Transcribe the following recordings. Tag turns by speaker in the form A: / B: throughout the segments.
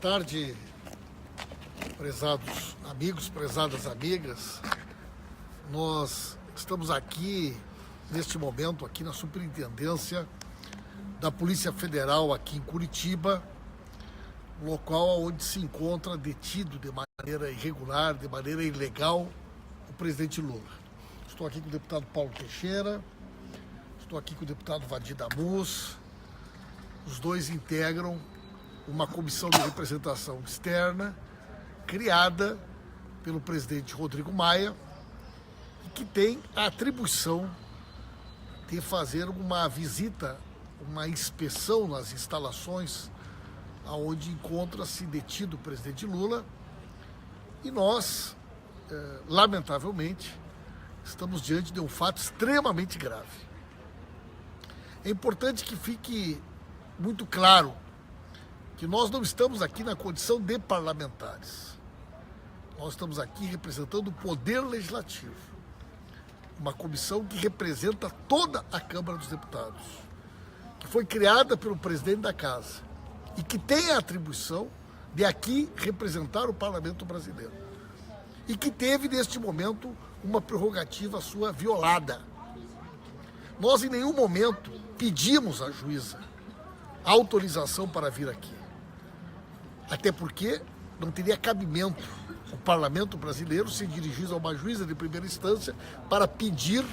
A: tarde, prezados amigos, prezadas amigas. Nós estamos aqui, neste momento, aqui na Superintendência da Polícia Federal, aqui em Curitiba, local onde se encontra detido de maneira irregular, de maneira ilegal, o presidente Lula. Estou aqui com o deputado Paulo Teixeira, estou aqui com o deputado Vadir Damus. Os dois integram uma comissão de representação externa criada pelo presidente Rodrigo Maia e que tem a atribuição de fazer uma visita, uma inspeção nas instalações onde encontra-se detido o presidente Lula. E nós, lamentavelmente, estamos diante de um fato extremamente grave. É importante que fique muito claro que nós não estamos aqui na condição de parlamentares. Nós estamos aqui representando o Poder Legislativo, uma comissão que representa toda a Câmara dos Deputados, que foi criada pelo presidente da Casa e que tem a atribuição de aqui representar o Parlamento brasileiro e que teve, neste momento, uma prerrogativa sua violada. Nós, em nenhum momento, pedimos à juíza a autorização para vir aqui. Até porque não teria cabimento o Parlamento brasileiro se dirigir a uma juíza de primeira instância para pedir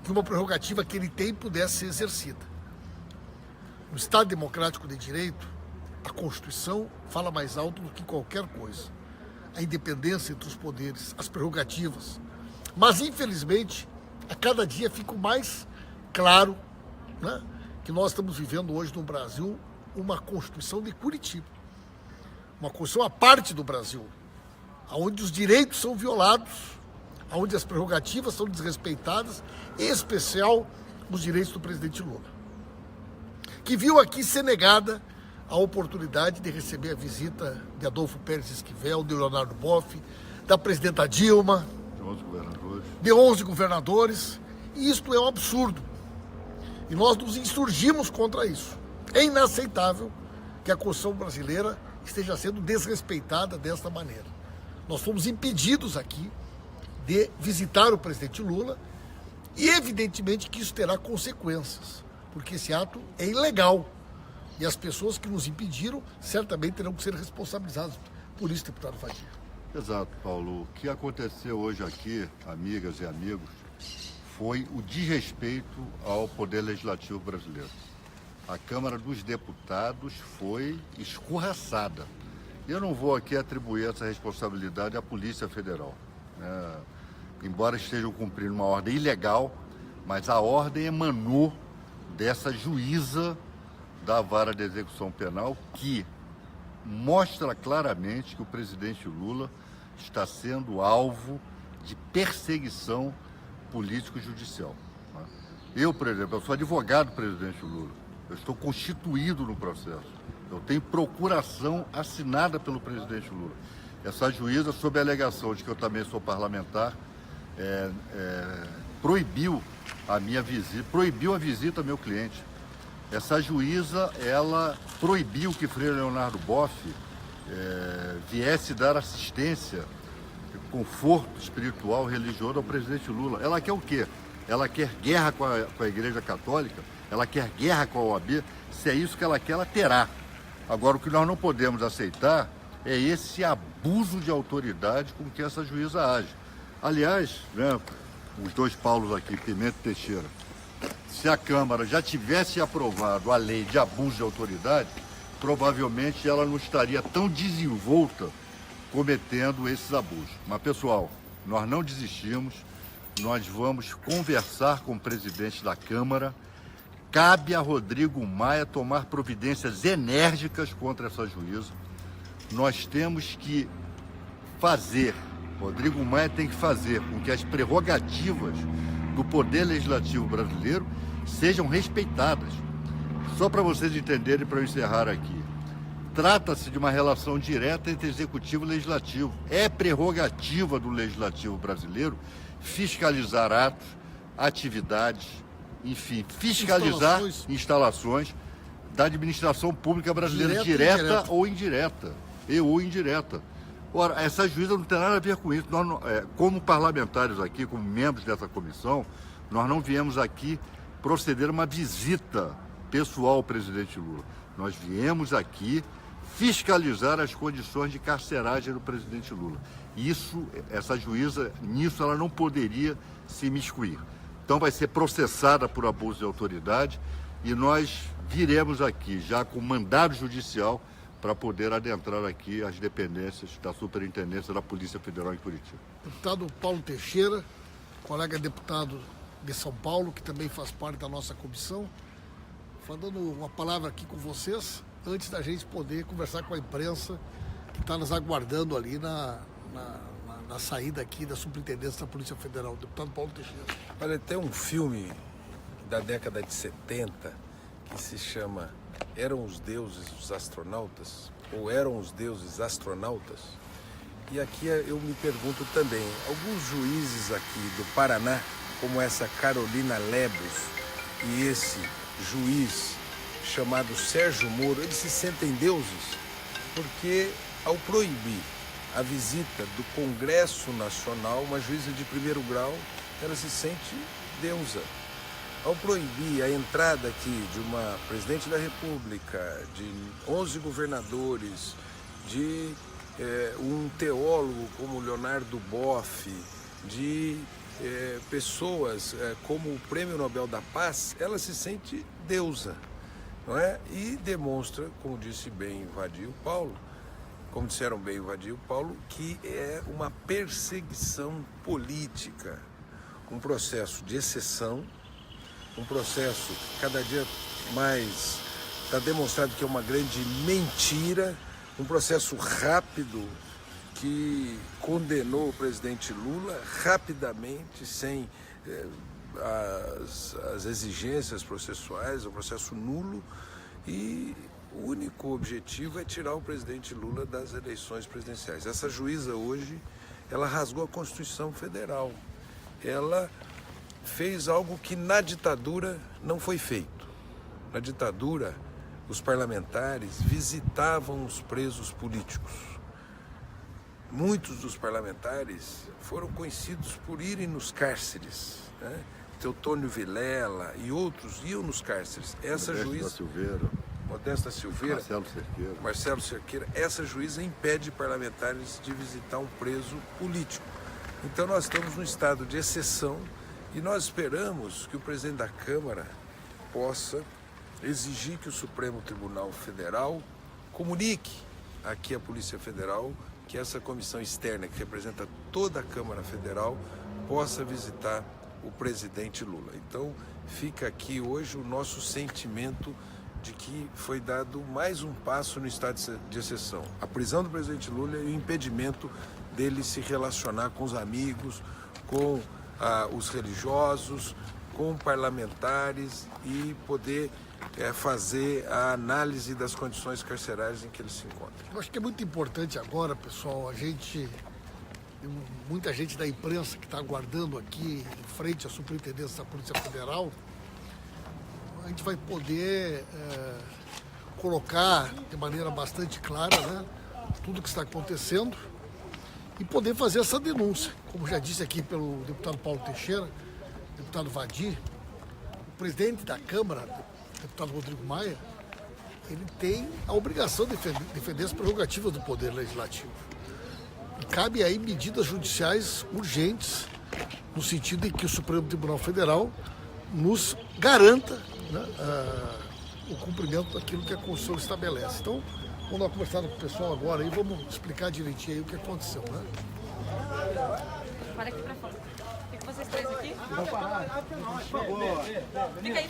A: que uma prerrogativa que ele tem pudesse ser exercida. No Estado Democrático de Direito, a Constituição fala mais alto do que qualquer coisa. A independência entre os poderes, as prerrogativas. Mas, infelizmente, a cada dia fica mais claro, né, que nós estamos vivendo hoje no Brasil uma Constituição de Curitiba. Uma Constituição à parte do Brasil, onde os direitos são violados, onde as prerrogativas são desrespeitadas, em especial os direitos do presidente Lula, que viu aqui ser negada a oportunidade de receber a visita de Adolfo Pérez Esquivel, de Leonardo Boff, da presidenta Dilma, de 11 governadores, e isto é um absurdo. E nós nos insurgimos contra isso. É inaceitável que a Constituição brasileira esteja sendo desrespeitada desta maneira. Nós fomos impedidos aqui de visitar o presidente Lula e, evidentemente, que isso terá consequências, porque esse ato é ilegal e as pessoas que nos impediram certamente terão que ser responsabilizadas por isso, deputado Vadir.
B: Exato, Paulo. O que aconteceu hoje aqui, amigas e amigos, foi o desrespeito ao Poder Legislativo brasileiro. A Câmara dos Deputados foi escorraçada. Eu não vou aqui atribuir essa responsabilidade à Polícia Federal, né? Embora estejam cumprindo uma ordem ilegal, mas a ordem emanou dessa juíza da Vara de Execução Penal que mostra claramente que o presidente Lula está sendo alvo de perseguição político-judicial. Eu, por exemplo, eu sou advogado do presidente Lula. Eu estou constituído no processo. Eu tenho procuração assinada pelo presidente Lula. Essa juíza, sob a alegação de que eu também sou parlamentar, proibiu a minha visita, proibiu a visita ao meu cliente. Essa juíza, ela proibiu que Frei Leonardo Boff viesse dar assistência, conforto espiritual, religioso ao presidente Lula. Ela quer o quê? Ela quer guerra com a Igreja Católica? Ela quer guerra com a OAB? Se é isso que ela quer, ela terá. Agora, o que nós não podemos aceitar é esse abuso de autoridade com que essa juíza age. Aliás, né, os dois Paulos aqui, Pimenta e Teixeira, se a Câmara já tivesse aprovado a lei de abuso de autoridade, provavelmente ela não estaria tão desenvolta cometendo esses abusos. Mas, pessoal, nós não desistimos, nós vamos conversar com o presidente da Câmara. Cabe a Rodrigo Maia tomar providências enérgicas contra essa juíza. Nós temos que fazer, Rodrigo Maia tem que fazer com que as prerrogativas do Poder Legislativo brasileiro sejam respeitadas. Só para vocês entenderem, para eu encerrar aqui, trata-se de uma relação direta entre Executivo e Legislativo. É prerrogativa do Legislativo brasileiro fiscalizar atos, atividades, enfim, fiscalizar instalações da administração pública brasileira,
A: Direta
B: ou indireta. Ora, essa juíza não tem nada a ver com isso. Nós, como parlamentares aqui, como membros dessa comissão, nós não viemos aqui proceder a uma visita pessoal ao presidente Lula. Nós viemos aqui fiscalizar as condições de carceragem do presidente Lula. Essa juíza, nisso ela não poderia se imiscuir. Então vai ser processada por abuso de autoridade e nós viremos aqui já com mandado judicial para poder adentrar aqui as dependências da Superintendência da Polícia Federal em Curitiba.
A: Deputado Paulo Teixeira, colega deputado de São Paulo, que também faz parte da nossa comissão, falando uma palavra aqui com vocês, antes da gente poder conversar com a imprensa que está nos aguardando ali na saída aqui da Superintendência da Polícia Federal. Deputado Paulo Teixeira.
C: Olha, tem um filme da década de 70 que se chama Eram os Deuses os Astronautas? Ou Eram os Deuses Astronautas? E aqui eu me pergunto também, alguns juízes aqui do Paraná, como essa Carolina Lebos e esse juiz chamado Sérgio Moro, eles se sentem deuses porque ao proibir a visita do Congresso Nacional, uma juíza de primeiro grau, ela se sente deusa. Ao proibir a entrada aqui de uma presidente da República, de 11 governadores, de um teólogo como Leonardo Boff, de pessoas como o Prêmio Nobel da Paz, ela se sente deusa, não é? E demonstra, como disse bem Vadir Paulo, como disseram bem Vadir Paulo, que é uma perseguição política, um processo de exceção, um processo que cada dia mais está demonstrado que é uma grande mentira, um processo rápido que condenou o presidente Lula rapidamente, sem as exigências processuais, o processo nulo, e o único objetivo é tirar o presidente Lula das eleições presidenciais. Essa juíza hoje, ela rasgou a Constituição Federal. Ela fez algo que na ditadura não foi feito. Na ditadura, os parlamentares visitavam os presos políticos. Muitos dos parlamentares foram conhecidos por irem nos cárceres, né? Teotônio Vilela e outros iam nos cárceres. Essa juíza... Modesta Silveira, Marcelo Cerqueira, essa juíza impede parlamentares de visitar um preso político. Então nós estamos num estado de exceção e nós esperamos que o presidente da Câmara possa exigir que o Supremo Tribunal Federal comunique aqui à Polícia Federal que essa comissão externa que representa toda a Câmara Federal possa visitar o presidente Lula. Então fica aqui hoje o nosso sentimento de que foi dado mais um passo no estado de exceção. A prisão do presidente Lula e o impedimento dele se relacionar com os amigos, com os religiosos, com parlamentares e poder fazer a análise das condições carcerárias em que ele se encontra.
A: Eu acho que é muito importante agora, pessoal, muita gente da imprensa que está aguardando aqui em frente à Superintendência da Polícia Federal, a gente vai poder colocar de maneira bastante clara, né, tudo o que está acontecendo e poder fazer essa denúncia. Como já disse aqui pelo deputado Paulo Teixeira, deputado Vadir, o presidente da Câmara, deputado Rodrigo Maia, ele tem a obrigação de defender as prerrogativas do Poder Legislativo. E cabe aí medidas judiciais urgentes, no sentido em que o Supremo Tribunal Federal nos garanta, né, o cumprimento daquilo que a Constituição estabelece. Então, vamos dar uma conversada com o pessoal agora e vamos explicar direitinho aí o que aconteceu, né?
D: Para aqui pra fora. Fica vocês três aqui? Vamos parar. Por favor. Fica aí,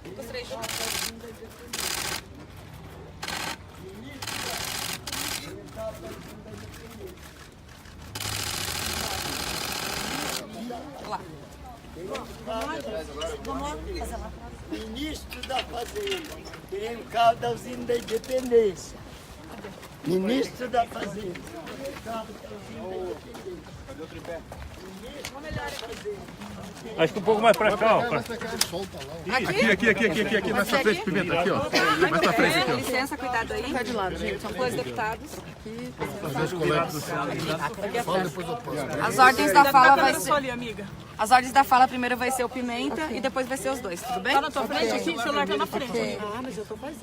D: fica os três juntos. Lá. Vamos lá fazer lá.
E: Ministro da Fazenda, querendo carro da usina da Independência. Ministro da Fazenda, carro da usina da Independência.
F: Acho que um pouco mais pra cá, ó.
B: Aqui, nessa frente, Pimenta, aqui, ó. Mais pra frente, aqui, ó.
D: Licença, cuidado aí. Tá de lado, gente. São dois deputados.
A: Fala, depois eu posto.
D: As ordens da fala vai ser... As ordens da fala primeiro vai ser o Pimenta e depois vai ser os dois, tudo bem?
G: Tá na tua frente aqui? O celular tá na frente.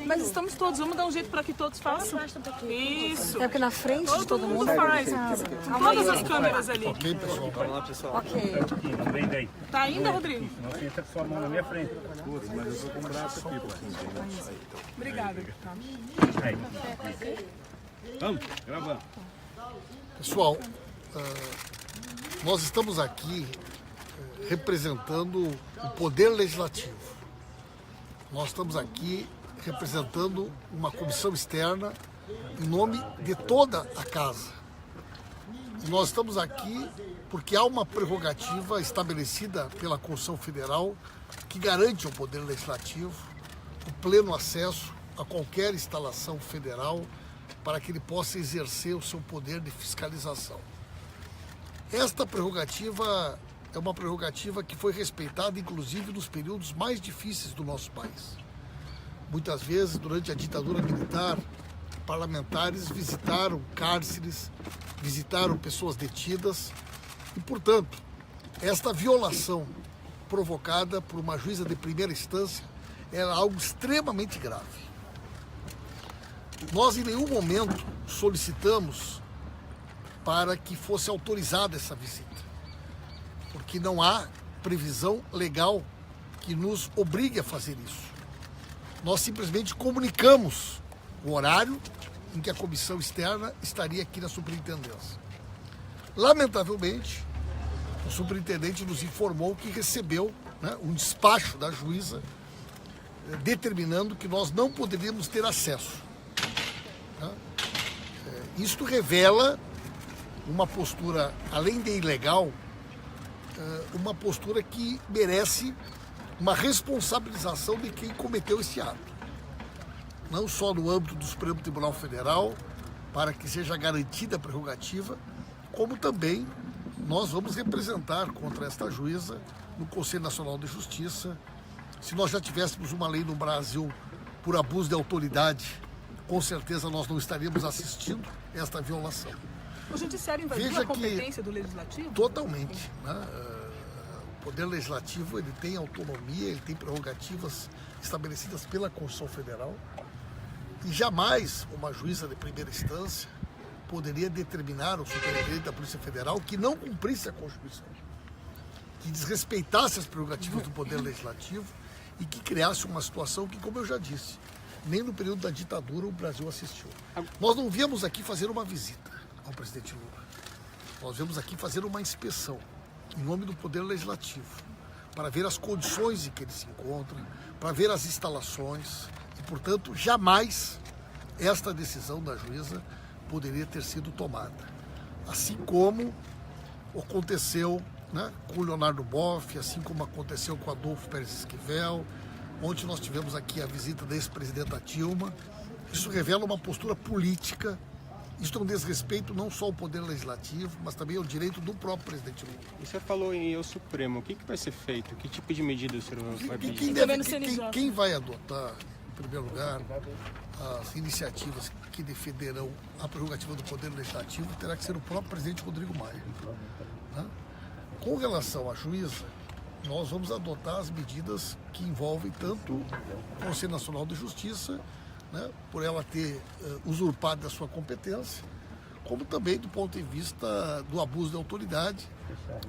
G: Mas estamos todos, vamos dar um jeito para que todos façam. Isso.
D: É porque na frente de todo mundo
G: faz. Todas as câmeras ali.
A: Ok, pessoal.
D: Ok.
F: Não vem daí.
G: Tá ainda, Rodrigo?
F: Não senta com sua mão na minha frente.
B: Mas eu tô com o braço aqui, pô.
G: Obrigada.
F: Vamos, gravando.
A: Pessoal, nós estamos aqui representando o Poder Legislativo. Nós estamos aqui representando uma comissão externa em nome de toda a casa. E nós estamos aqui porque há uma prerrogativa estabelecida pela Constituição Federal que garante ao Poder Legislativo o pleno acesso a qualquer instalação federal para que ele possa exercer o seu poder de fiscalização. Esta prerrogativa é uma prerrogativa que foi respeitada, inclusive, nos períodos mais difíceis do nosso país. Muitas vezes, durante a ditadura militar, parlamentares visitaram cárceres, visitaram pessoas detidas e, portanto, esta violação provocada por uma juíza de primeira instância era algo extremamente grave. Nós, em nenhum momento, solicitamos para que fosse autorizada essa visita, porque não há previsão legal que nos obrigue a fazer isso. Nós simplesmente comunicamos o horário em que a comissão externa estaria aqui na superintendência. Lamentavelmente, o superintendente nos informou que recebeu, né, um despacho da juíza determinando que nós não poderíamos ter acesso. Né? Isto revela uma postura, além de ilegal, uma postura que merece uma responsabilização de quem cometeu esse ato. Não só no âmbito do Supremo Tribunal Federal, para que seja garantida a prerrogativa, como também nós vamos representar contra esta juíza no Conselho Nacional de Justiça. Se nós já tivéssemos uma lei no Brasil por abuso de autoridade, com certeza nós não estaríamos assistindo esta violação.
G: O judiciário invadiu a competência do legislativo?
A: Totalmente. Né? O Poder Legislativo ele tem autonomia, ele tem prerrogativas estabelecidas pela Constituição Federal e jamais uma juíza de primeira instância poderia determinar ao superintendente da Polícia Federal que não cumprisse a Constituição, que desrespeitasse as prerrogativas do Poder Legislativo e que criasse uma situação que, como eu já disse, nem no período da ditadura o Brasil assistiu. Nós não viemos aqui fazer uma visita ao presidente Lula. Nós viemos aqui fazer uma inspeção em nome do Poder Legislativo, para ver as condições em que ele se encontra, para ver as instalações e, portanto, jamais esta decisão da juíza poderia ter sido tomada. Assim como aconteceu, né, com o Leonardo Boff, assim como aconteceu com Adolfo Pérez Esquivel. Ontem nós tivemos aqui a visita da ex-presidenta Dilma. Isso revela uma postura política. Isso é um desrespeito não só ao Poder Legislativo, mas também ao direito do próprio presidente Lula.
H: O senhor falou em eu Supremo. O que vai ser feito? Que tipo de medida o senhor vai pedir?
A: Quem vai adotar, em primeiro lugar, as iniciativas que defenderão a prerrogativa do Poder Legislativo terá que ser o próprio presidente Rodrigo Maia. Né? Com relação à juíza, nós vamos adotar as medidas que envolvem tanto o Conselho Nacional de Justiça, né, por ela ter usurpado a sua competência, como também do ponto de vista do abuso de autoridade.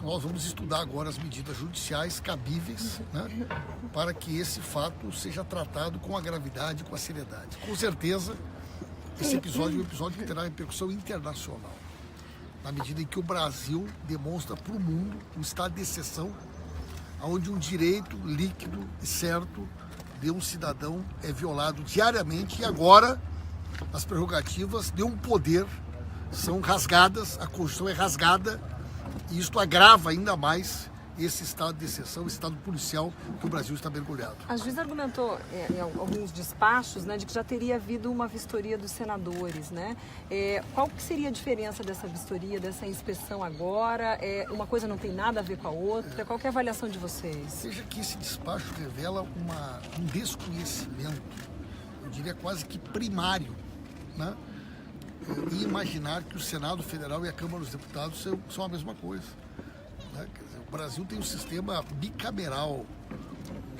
A: Nós vamos estudar agora as medidas judiciais cabíveis, né, para que esse fato seja tratado com a gravidade e com a seriedade. Com certeza, esse episódio é um episódio que terá repercussão internacional, na medida em que o Brasil demonstra para o mundo um estado de exceção, onde um direito líquido e certo de um cidadão é violado diariamente e agora as prerrogativas de um poder são rasgadas, a Constituição é rasgada e isto agrava ainda mais esse estado de exceção, esse estado policial que o Brasil está mergulhado.
I: A juíza argumentou em alguns despachos, né, de que já teria havido uma vistoria dos senadores, né? Qual que seria a diferença dessa vistoria, dessa inspeção agora? Uma coisa não tem nada a ver com a outra? Qual que é a avaliação de vocês?
A: Veja que esse despacho revela um desconhecimento, eu diria quase que primário, né? E imaginar que o Senado Federal e a Câmara dos Deputados são a mesma coisa. Né? Quer dizer, o Brasil tem um sistema bicameral,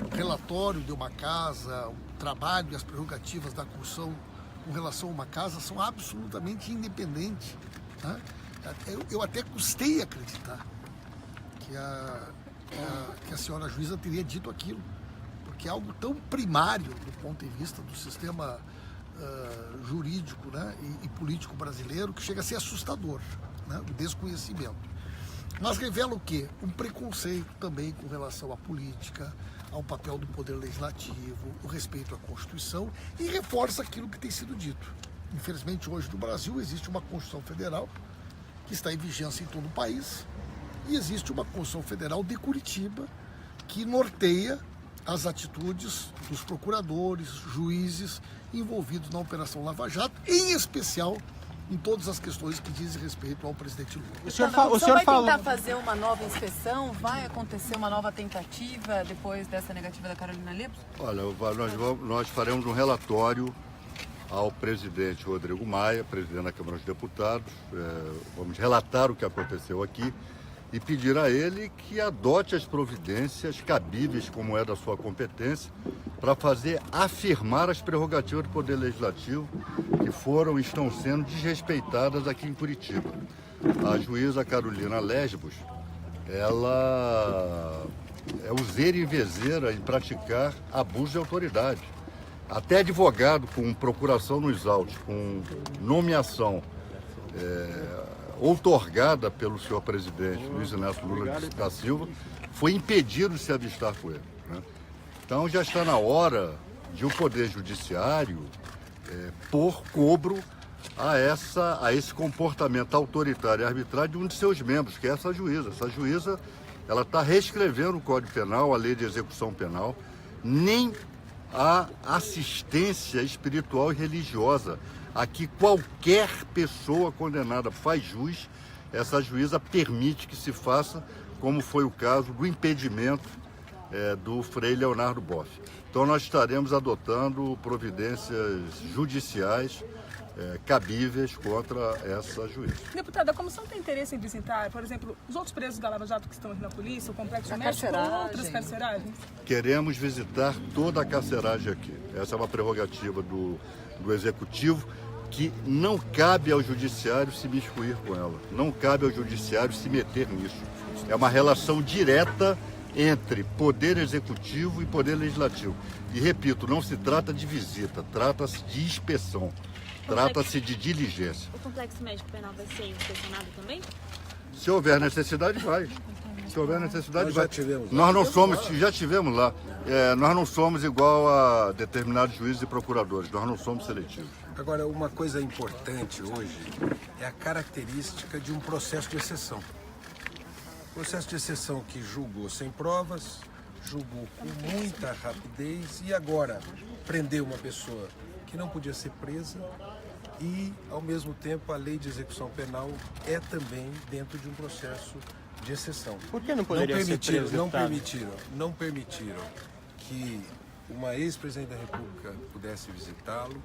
A: o relatório de uma casa, o trabalho e as prerrogativas da Constituição com relação a uma casa são absolutamente independentes. Né? Eu até custei acreditar que a senhora juíza teria dito aquilo, porque é algo tão primário do ponto de vista do sistema jurídico, né, e político brasileiro, que chega a ser assustador, né, o desconhecimento. Mas revela o quê? Um preconceito também com relação à política, ao papel do Poder Legislativo, o respeito à Constituição, e reforça aquilo que tem sido dito. Infelizmente, hoje no Brasil existe uma Constituição Federal que está em vigência em todo o país, e existe uma Constituição Federal de Curitiba que norteia as atitudes dos procuradores, juízes envolvidos na Operação Lava Jato, em especial em todas as questões que dizem respeito ao presidente Lula.
J: O senhor vai tentar fazer uma nova inspeção? Vai acontecer uma nova tentativa depois dessa negativa da Carolina Lebos?
B: Olha, nós faremos um relatório ao presidente Rodrigo Maia, presidente da Câmara dos Deputados. Vamos relatar o que aconteceu aqui e pedir a ele que adote as providências cabíveis, como é da sua competência, para fazer afirmar as prerrogativas do Poder Legislativo que foram e estão sendo desrespeitadas aqui em Curitiba. A juíza Carolina Lesbos, ela é useira e vezeira em praticar abuso de autoridade. Até advogado com procuração nos autos, com nomeação outorgada pelo senhor presidente Luiz Inácio Lula da Silva, foi impedido de se avistar com ele. Né? Então já está na hora de o Poder Judiciário pôr cobro a esse comportamento autoritário e arbitrário de um de seus membros, que é essa juíza. Essa juíza, ela está reescrevendo o Código Penal, a Lei de Execução Penal, nem a assistência espiritual e religiosa a que qualquer pessoa condenada faz jus, essa juíza permite que se faça, como foi o caso do impedimento do Frei Leonardo Boff. Então nós estaremos adotando providências judiciais cabíveis contra essa juíza.
G: Deputada, a comissão tem interesse em visitar, por exemplo, os outros presos da Lava Jato que estão aqui na polícia, o Complexo Médico ou outras carceragens?
B: Queremos visitar toda a carceragem aqui. Essa é uma prerrogativa do Executivo, que não cabe ao Judiciário se miscuir com ela. Não cabe ao Judiciário se meter nisso. É uma relação direta entre Poder Executivo e Poder Legislativo. E, repito, não se trata de visita, trata-se de inspeção, trata-se de diligência.
D: O Complexo Médico Penal vai ser inspecionado também?
B: Se houver necessidade, vai. Se houver necessidade,
C: Nós
B: vai.
C: já tivemos.
B: Nós não somos, já tivemos lá. Nós não somos igual a determinados juízes e procuradores. Nós não somos seletivos.
C: Agora, uma coisa importante hoje é a característica de um processo de exceção. Processo de exceção que julgou sem provas, julgou com muita rapidez e agora prendeu uma pessoa que não podia ser presa e, ao mesmo tempo, a lei de execução penal é também dentro de um processo de exceção.
H: Por que não poderia ser preso,
C: não permitiram que uma ex-presidente da República pudesse visitá-lo,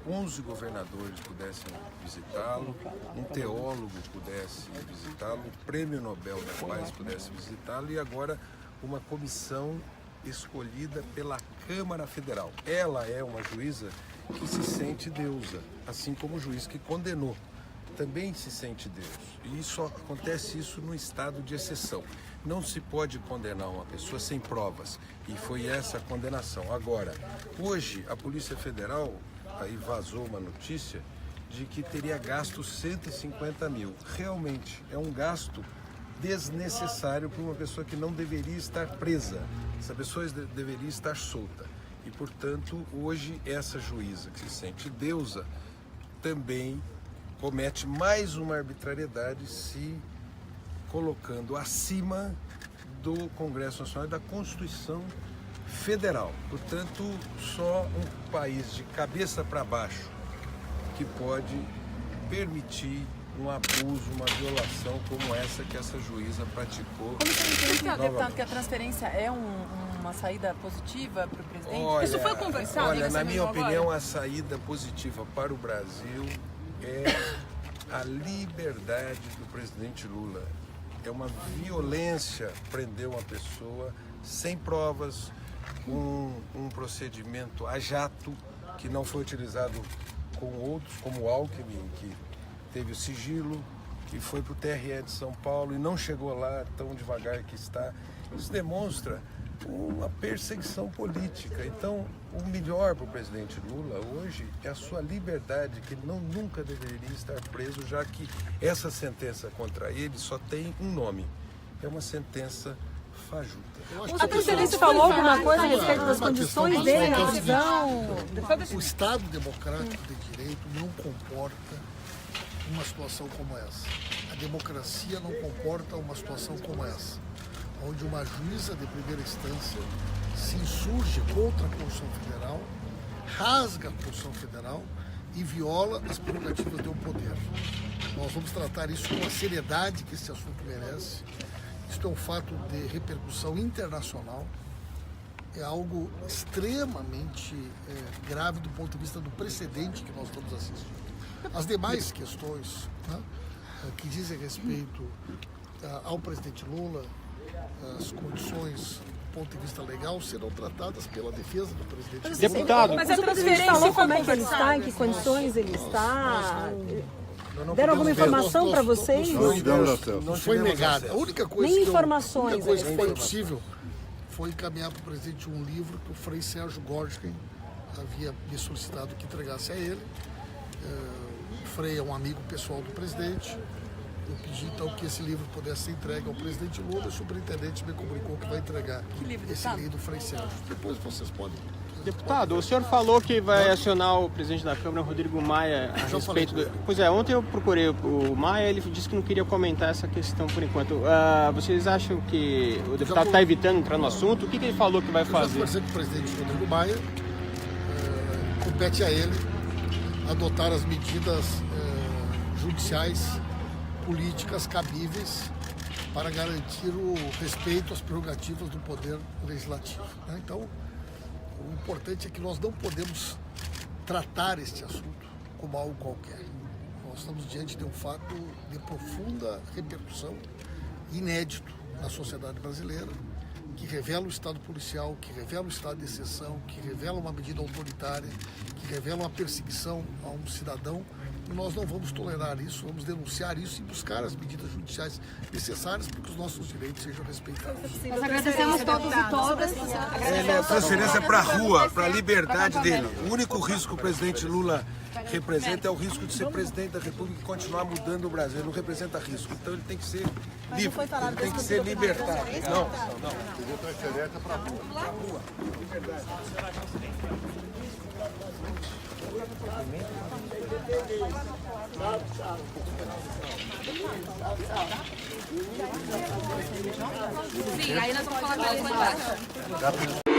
C: 11 governadores pudessem visitá-lo, um teólogo pudesse visitá-lo, o Prêmio Nobel da Paz pudesse visitá-lo e agora uma comissão escolhida pela Câmara Federal. Ela é uma juíza que se sente deusa, assim como o juiz que condenou também se sente Deus. E só acontece isso no estado de exceção. Não se pode condenar uma pessoa sem provas. E foi essa a condenação. Agora, hoje a Polícia Federal, aí vazou uma notícia de que teria gasto 150 mil. Realmente é um gasto desnecessário para uma pessoa que não deveria estar presa. Essa pessoa deveria estar solta. E, portanto, hoje essa juíza que se sente deusa também comete mais uma arbitrariedade se colocando acima do Congresso Nacional e da Constituição Federal. Portanto, só um país de cabeça para baixo que pode permitir um abuso, uma violação como essa que essa juíza praticou.
J: Como você entende, deputado, que a transferência é uma saída positiva para o presidente?
C: Olha,
G: Isso foi conversado?
C: Olha,
G: nessa
C: na minha
G: reunião
C: opinião,
G: agora?
C: a saída positiva para o Brasil é a liberdade do presidente Lula. É uma violência prender uma pessoa sem provas, um procedimento a jato que não foi utilizado com outros, como o Alckmin, que teve o sigilo, que foi para o TRE de São Paulo e não chegou lá tão devagar que está. Isso demonstra uma perseguição política. Então, o melhor para o presidente Lula hoje é a sua liberdade, que ele nunca deveria estar preso, já que essa sentença contra ele só tem um nome. É uma sentença fajuta.
I: A presidente falou alguma coisa a respeito das condições dele na prisão?
A: O Estado democrático de direito não comporta uma situação como essa. A democracia não comporta uma situação como essa, onde uma juíza de primeira instância se insurge contra a Constituição Federal, rasga a Constituição Federal e viola as prerrogativas do poder. Nós vamos tratar isso com a seriedade que esse assunto merece. Isso é um fato de repercussão internacional, é algo extremamente grave do ponto de vista do precedente que nós estamos assistindo. As demais questões, né, que dizem respeito ao presidente Lula, as condições do ponto de vista legal serão tratadas pela defesa do presidente Lula.
H: Deputado,
I: Mas o presidente falou como é que ele está, em que condições ele está? Deram alguma informação para vocês?
A: Não foi negada. A única coisa
I: Nem
A: que
I: informações a
A: foi
I: respeito.
A: possível foi encaminhar para o presidente um livro que o Frei Sérgio Gorgin havia me solicitado que entregasse a ele. O Frei é um amigo pessoal do presidente. Eu pedi então que esse livro pudesse ser entregue ao presidente Lula. O superintendente me comunicou que vai entregar esse livro do Frei Sérgio. Depois vocês podem.
H: deputado, o senhor falou que vai acionar o presidente da Câmara, Rodrigo Maia, a respeito do... Pois é, ontem eu procurei o Maia, ele disse que não queria comentar essa questão por enquanto. Vocês acham que o deputado está evitando entrar no assunto? O que ele falou que vai fazer?
A: Eu já conversei com o presidente Rodrigo Maia. Compete a ele adotar as medidas judiciais, políticas cabíveis para garantir o respeito às prerrogativas do poder legislativo. Então, o importante é que nós não podemos tratar este assunto como algo qualquer. Nós estamos diante de um fato de profunda repercussão, inédito na sociedade brasileira, que revela o estado policial, que revela o estado de exceção, que revela uma medida autoritária, que revela uma perseguição a um cidadão. E nós não vamos tolerar isso, vamos denunciar isso e buscar as medidas judiciais necessárias para que os nossos direitos sejam respeitados.
J: Nós agradecemos todos e todas.
C: Ele é transferência para a rua, para a liberdade dele. O único risco que o presidente Lula representa é o risco de ser presidente da República e continuar mudando o Brasil. Ele não representa risco, então ele tem que ser livre, ele tem que ser libertado. Não.
B: Transferência para a rua.
C: Liberdade.
D: Sim, aí nós vamos falar com eles lá embaixo.